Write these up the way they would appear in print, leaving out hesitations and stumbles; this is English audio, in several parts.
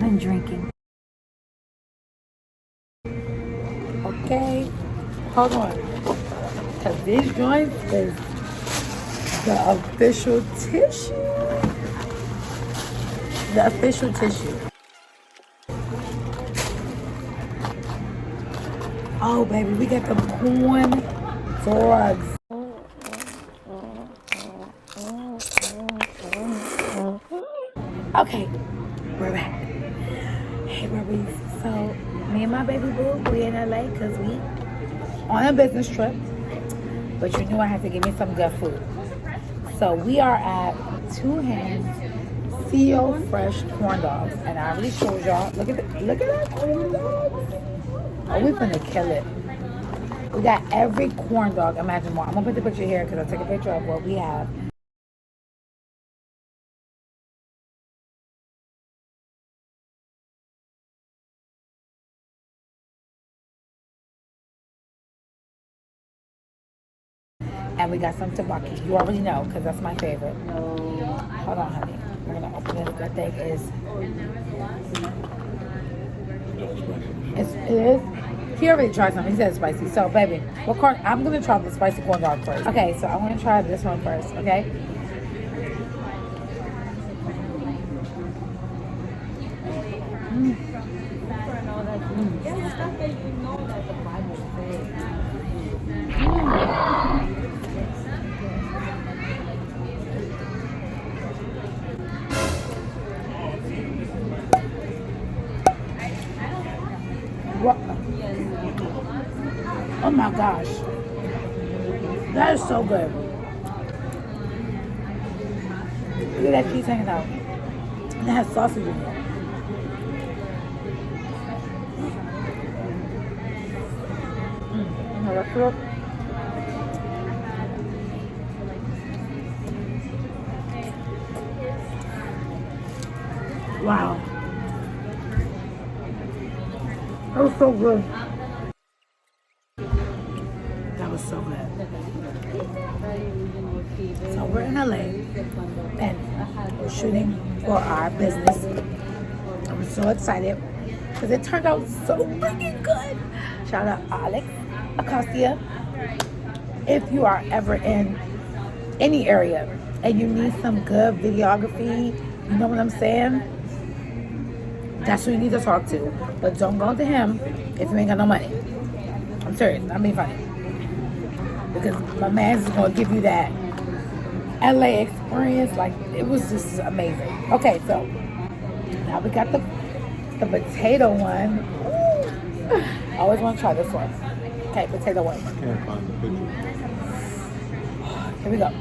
and drinking. Okay, hold on. Because these joints is the official tissue. The official tissue. Oh, baby, we got the corn dogs. Okay, we're back. Hey, Burpees. So, me and my baby boo, we in LA because we on a business trip. But you knew I had to give me some good food. So, we are at Two Hands Seoul Fresh Corn Dogs. And I already showed y'all. Look at that corn dogs. Oh, we finna kill it. We got every corn dog imaginable. I'm gonna put the picture here because I took a picture of what we have. And we got some tabaki. You already know because that's my favorite. Hold on, honey. We're gonna open this. That thing is. It is. He already tried something. He said it's spicy. So, baby, what corn? I'm gonna try the spicy corn dog first. Okay, so I'm gonna try this one first. Okay. What? Oh my gosh, that is so good. Look at that cheese hanging out. And it has sausage in it. Wow. That was so good. That was so good. So we're in LA and we're shooting for our business. I'm so excited because it turned out so freaking good. Shout out Alex Acacia. If you are ever in any area and you need some good videography, you know what I'm saying? That's who you need to talk to. But don't go to him if you ain't got no money. I'm serious. I'm being funny. Because my man's going to give you that LA experience. Like, it was just amazing. Okay, so now we got the potato one. Ooh. I always want to try this one. Okay, potato one. I can't find the picture. Here we go.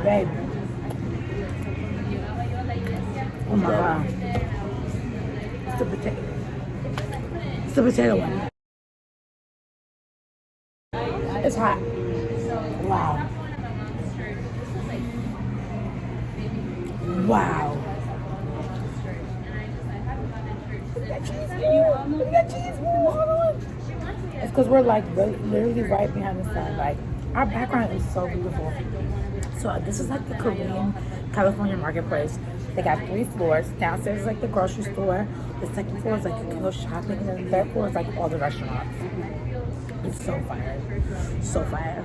Babe. Oh my God. It's the potato. It's the potato one. It's hot. Wow. Wow. Look at that cheese ball. Look at that cheese ball. Hold on. It's because we're like literally right behind the sun. Like, our background is so beautiful. So this is like the Korean California marketplace. They got 3 floors. Downstairs is like the grocery store. The second floor is like you can go shopping. And then the third floor is like all the restaurants. It's so fire. So fire.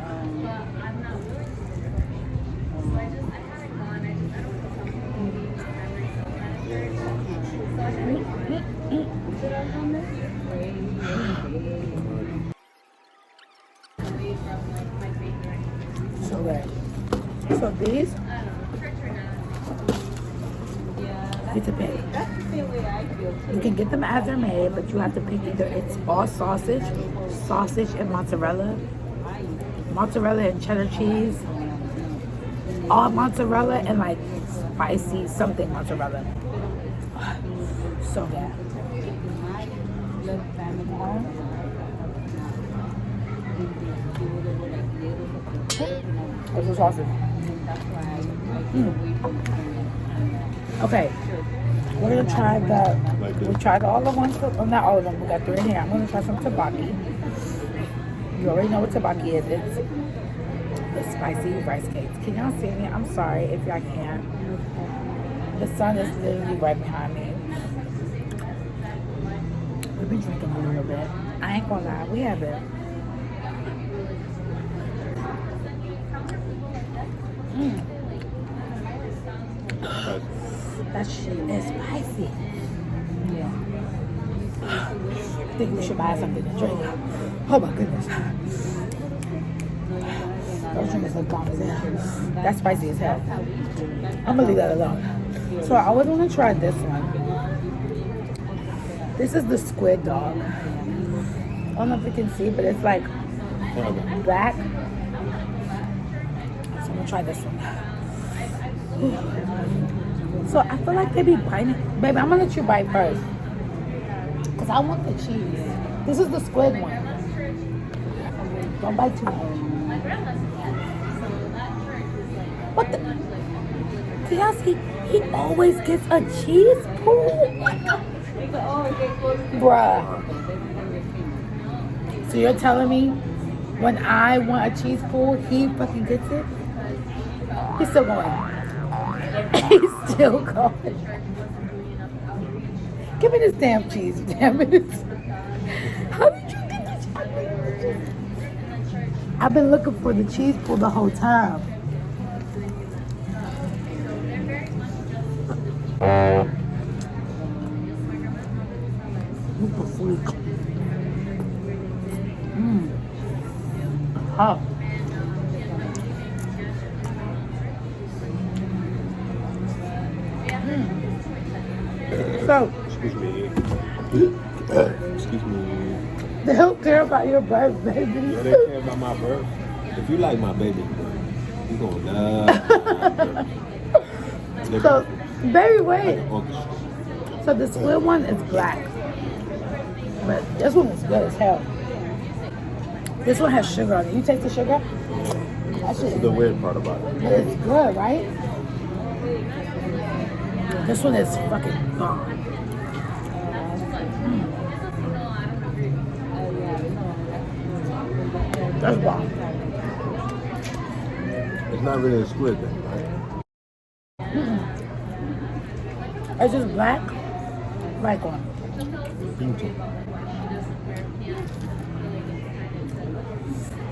So good. So these, you to pick. You can get them as they're made, but you have to pick either it's all sausage and mozzarella and cheddar cheese, all mozzarella and like spicy something mozzarella. So good. What's the sausage? Okay, we're gonna try we tried all the ones, well, not all of them, we got 3 in here. I'm gonna try some tabaki. You already know what tabaki is. It's the spicy rice cakes. Can y'all see me? I'm sorry if y'all can't. The sun is literally right behind me. We've been drinking a little bit. I ain't gonna lie, we haven't. That shit is spicy. Yeah. I think we should buy something to drink. Oh my goodness. Those drinks look bomb as hell. That's spicy as hell. I'm gonna leave that alone. So I always want to try this one. This is the squid dog. I don't know if you can see, but it's like black. So I'm gonna try this one. So I feel like they be biting. Baby, I'm gonna let you bite first. Because I want the cheese. This is the squid one. Don't bite too much. What the? See, y'all see? He always gets a cheese pool. Bruh. So you're telling me when I want a cheese pool, he fucking gets it? He's still going. He's still going. Give me this damn cheese, damn it. How did you get the cheese? I've been looking for the cheese pool the whole time. Hot. So, excuse me. Excuse me. They don't care about your burp, baby. Yeah, they care about my burp. If you like my baby, you gonna love. So, baby, wait. So the squid one is black, but this one is good as hell. This one has sugar on it. You taste the sugar? That's the weird part about it. But it's good, right? This one is fucking bomb. That's bomb. It's not really a squid thing, right? It's just black, like one.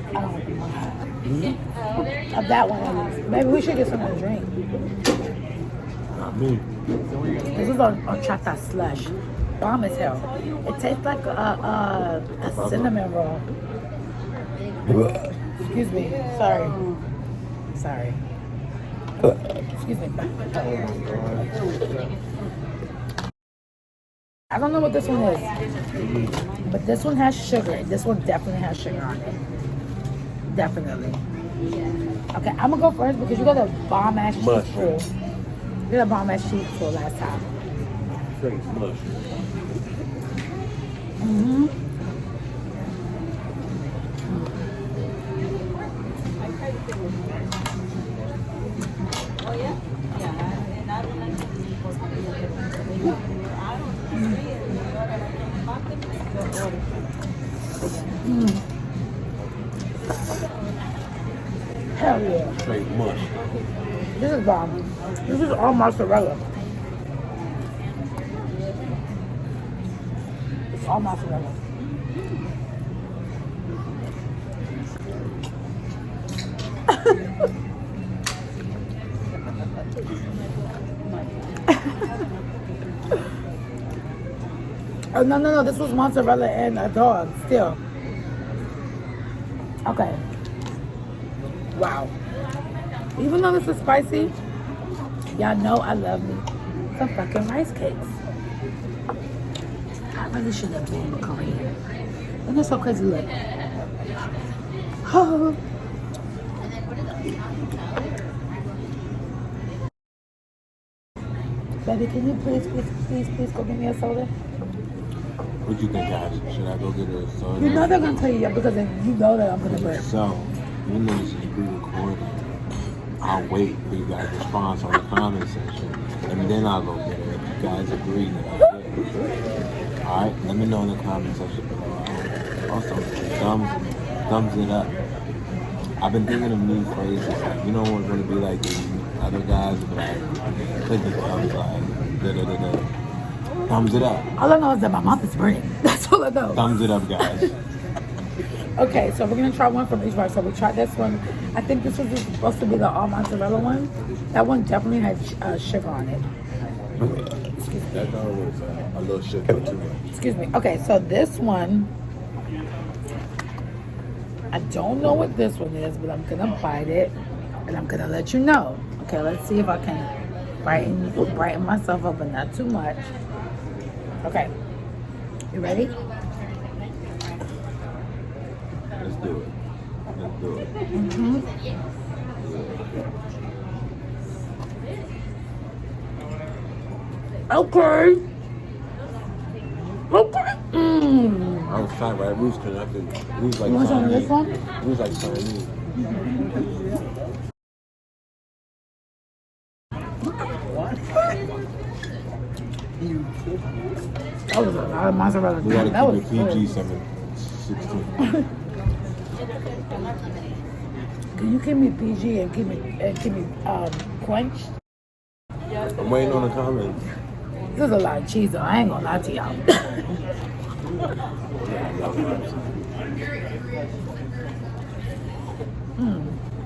I don't want of that one at least. Maybe we should get some to drink. Not me. This is a chata slush. Bomb as hell. It tastes like a cinnamon roll. Excuse me. Sorry. Sorry. Excuse me. I don't know what this one is, but this one has sugar. This one definitely has sugar on it. Definitely. Okay, I'm gonna go first because you got a bomb ass cheese pool. You got a bomb ass cheese pool last time. Straight mush. Hell yeah. Straight mush. This is bomb. This is all mozzarella. It's all mozzarella. Oh, no. This was mozzarella and a dog still. Okay. Wow. Even though this is spicy, y'all know I love me some fucking rice cakes. I really should have been Korean. And it's so crazy, look. Oh. Baby, can you please go get me a soda? What do you think, guys? Should I go get a soda? You know they're gonna tell you yeah, because then you know that I'm gonna burp. So, even though this is pre-recorded, I'll wait for you guys' response on the comment section. and then I'll go get it. If you guys agree that I did. Alright, let me know in the comment section below. Also, thumbs it up. I've been thinking of new phrases like, you know what want to be like the other guys, but like, click the thumbs like, da-da-da-da. Thumbs it up. All I know is that my mouth is burning. That's all I know. Thumbs it up, guys. Okay, so we're gonna try one from each bar. So we tried this one. I think this was supposed to be the all mozzarella one. That one definitely had sugar on it. Excuse me. That dog was a little sugar too much. Excuse me. Okay, so this one, I don't know what this one is, but I'm gonna bite it and I'm gonna let you know. Okay, let's see if I can brighten myself up, but not too much. Okay, you ready? Let's do it. Let's do it. Okay. Okay. I was trying, right? We was connected. We was like You want some of Chinese. this one? We was like Chinese. That was a lot of mozzarella. We gotta That keep was it good. PG 16. Can you keep me PG and keep me quenched? I'm waiting on the comments. There's a lot of cheese though. I ain't gonna lie to y'all.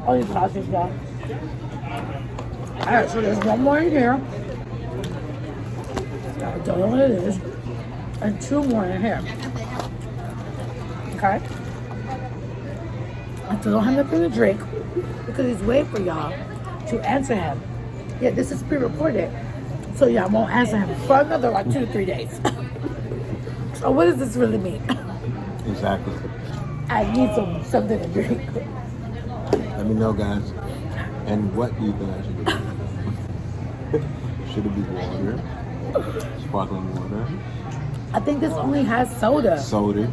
Oh, you sausage y'all. Alright, so there's one more in here. I don't know what it is. And two more in here. Okay? I still don't have nothing to drink because he's waiting for y'all to answer him. Yeah, this is pre-recorded. So y'all won't answer him for another like 2 to 3 days. So what does this really mean? Exactly. I need something to drink. Let me know, guys. And what do you think I should do? Should it be water? Sparkling water? I think this only has soda. Soda?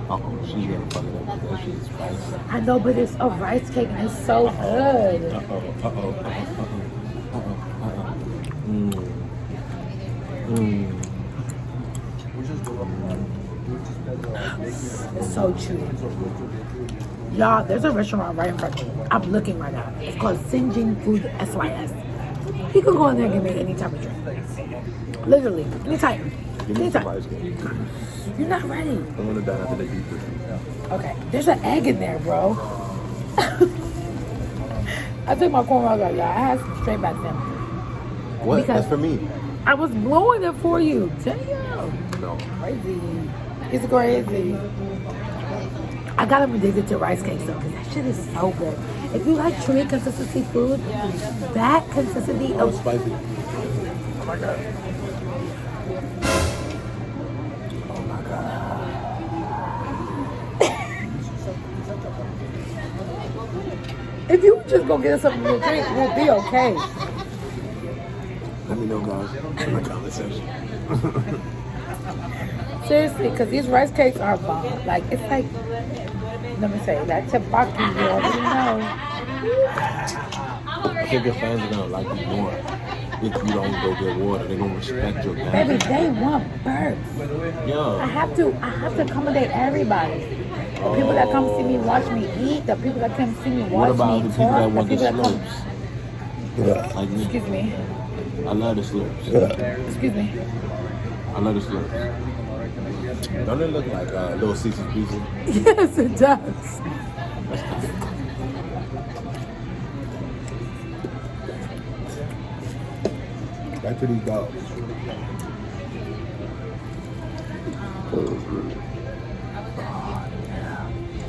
Uh-oh, she's gonna fuck it up. That shit is spicy. I know, but it's a rice cake and it's so good. It's so chewy. Y'all, there's a restaurant right in front of me. I'm looking right now. It's called Sinjin Food SYS. You can go in there and get me any type of drink. Literally, anytime. Give me some ice Anytime. cream. You're not ready. I'm gonna die after they eat this. Okay, there's an egg in there, bro. I took my cornrows out, y'all. I had some straight back then. What? Because That's for me. I was blowing it for you. Damn. No. Crazy. It's crazy. I got him addicted to rice cakes though, because that shit is so good. If you like chewy consistency food, that consistency Oh, of spicy. oh my god. Oh my god. If you just go get us something to drink, we'll be okay. Let me know, guys, in the comment section. Seriously, because these rice cakes are bomb. Like, it's like, let me say, that tteokbokki, you already know. I think your fans are gonna like you more if you don't go get water. They're gonna respect your Baby, passion. they want burps. I Yeah. have to accommodate everybody. The people that come see me watch me eat, the people that come see me What watch about me the people talk, that want the people that come, slurps? Like me. excuse me, I love the slurps. excuse me. I love the slurps. Don't it look like little Caesar pizza? Yes, it does. Back to these dogs.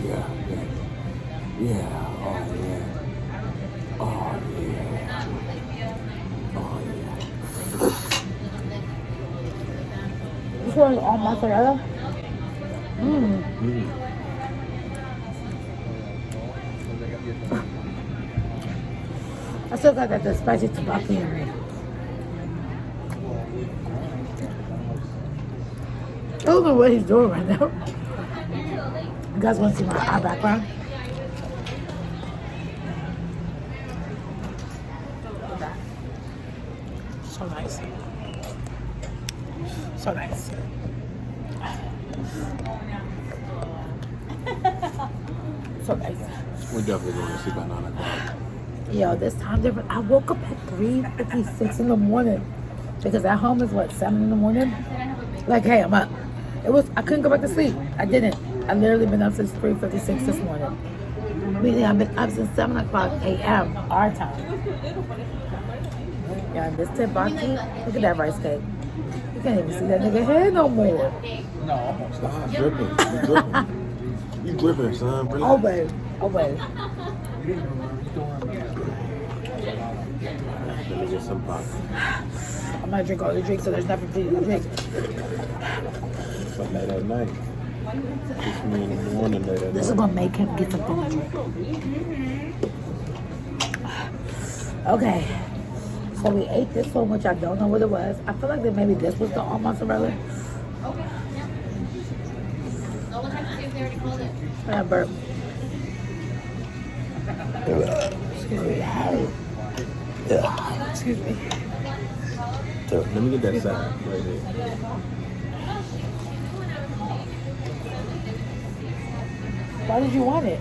Yeah. Yeah. Oh yeah. This one is all mozzarella. I still got that the spicy tteokbokki in me. I don't know what he's doing right now. You guys want to see my eye background? Look at that. So nice. So nice. So nice. We're definitely going to sleep at 9 o'clock. Yo, this time different. I woke up at 3:56 in the morning. Because at home is what, 7 in the morning? Like, hey, I'm up. I couldn't go back to sleep. I didn't. I literally been up since 3:56 this morning. Meaning I've been up since 7 o'clock a.m. our time. Yeah, this teppanyaki, look at that rice cake. You can't even see that nigga head no more. No. Stop dripping. You dripping. You dripping, son. Relax. Oh, babe. Oh, babe. Let me get some pop. I'm gonna drink all the drinks so there's nothing for you to drink. But late at night. It's me in the morning late at This is night. gonna make him get something to drink. Okay. So we ate this one, which I don't know what it was. I feel like that maybe this was the all mozzarella. I burp. Excuse me. Excuse me. Let me get that side right there. Why did you want it?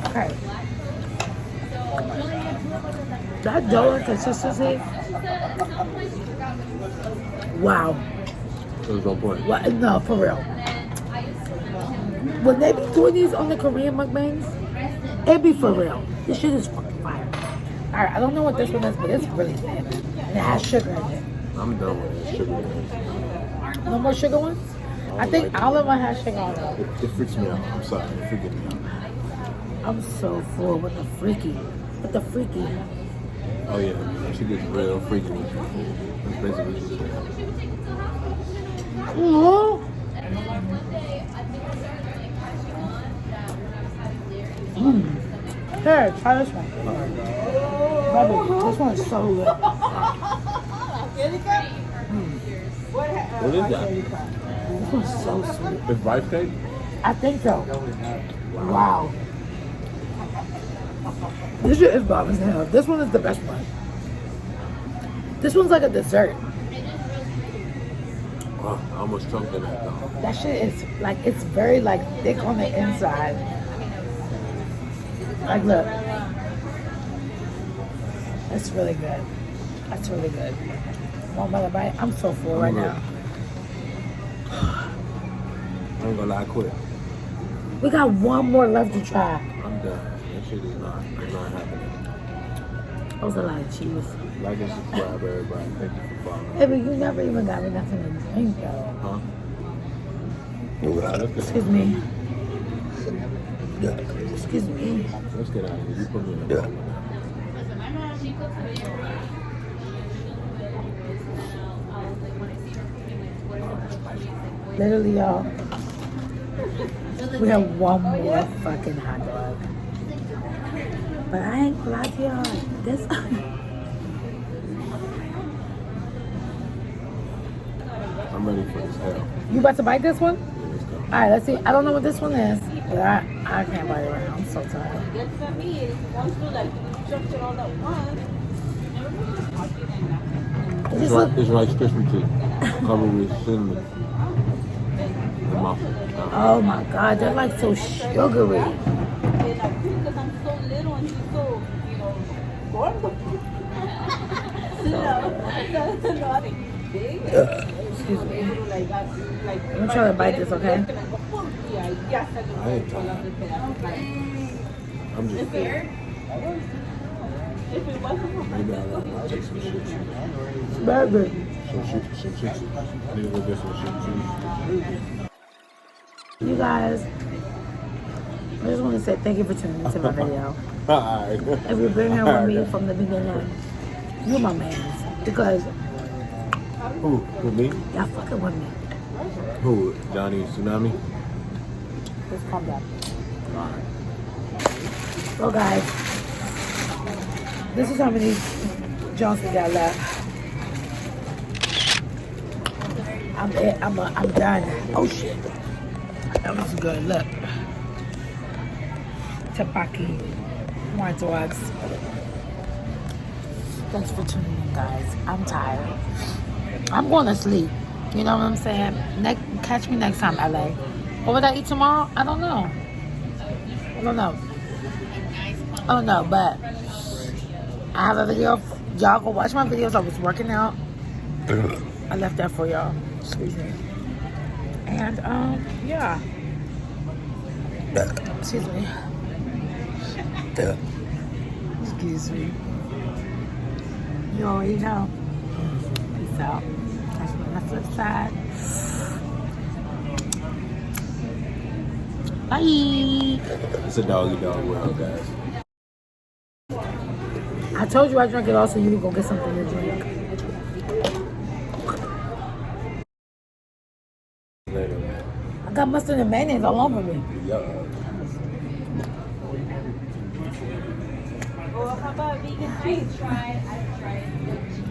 Okay. That dough and consistency. Wow. There's no point. What? No, for real. When they be doing these on the Korean mukbangs, it be for real. This shit is fucking fire. Alright, I don't know what this one is, but it's really thin. And it has sugar in it. I'm done with it. Sugar. No more sugar ones? I think all of them have sugar on them. It freaks me out. I'm sorry. It freaks me out. I'm so full with the freaky. With the freaky. Oh yeah, she gets real freaky with you. That's basically what she said. Mm-hmm. Here, try this one. Baby, this one is so good. What is that? This one's so sweet. It's rice cake? I think so. Wow. This shit is bomb as hell. This one is the best one. This one's like a dessert. Oh, I almost choked in that though. That shit is like, it's very like thick on the inside. Like look. That's really good. That's really good. One more bite. I'm so full right now. I ain't gonna lie, I quit. We got one more left to try. I'm done. That shit is not happening. That was a lot of cheese. Like and subscribe, everybody. Thank you for following. Hey, but you never even got me nothing to drink though. Huh? Excuse me. Excuse me. Let's get out of here. You put me in the bowl. Literally, y'all. We have one more fucking hot dog. But I ain't gonna lie to y'all. This. I'm ready for this hell. You about to bite this one? Yeah, let's go. Alright, let's see. I don't know what this one is. But I can't bite it right now. I'm so tired. It's Rice Krispie treat. Covered with cinnamon. And muffin. Oh my god, they're like so sugary. Excuse me. I'm gonna try to bite this, okay? I ain't tired. I'm just full. Maybe I'll take some shit cheese. Very good. Some shit cheese. I need to go get some shit cheese. You guys, I just want to say thank you for tuning into my video. Alright. If you've been here with me from the beginning, you're my man. Because Who? With me? y'all fucking with me. Who? Johnny Tsunami? Just calm down. So guys, this is how many Jones we got left. I'm done. Oh shit. That was good. Look. Teppanyaki. Hot dogs. Thanks for tuning in, guys. I'm tired. I'm going to sleep. You know what I'm saying? Catch me next time, LA. What would I eat tomorrow? I don't know. Oh no, but I have a video. Y'all go watch my videos. I was working out. I left that for y'all. Excuse me. And yeah. Excuse me. Excuse me. You already know. Peace out. Catch me on the flip side. Bye. It's a doggy dog world, guys. I told you I drank it all, so you can go get something to drink. Later, man. I got mustard and mayonnaise all over me. Yup. Well, how about vegan ice? I've tried.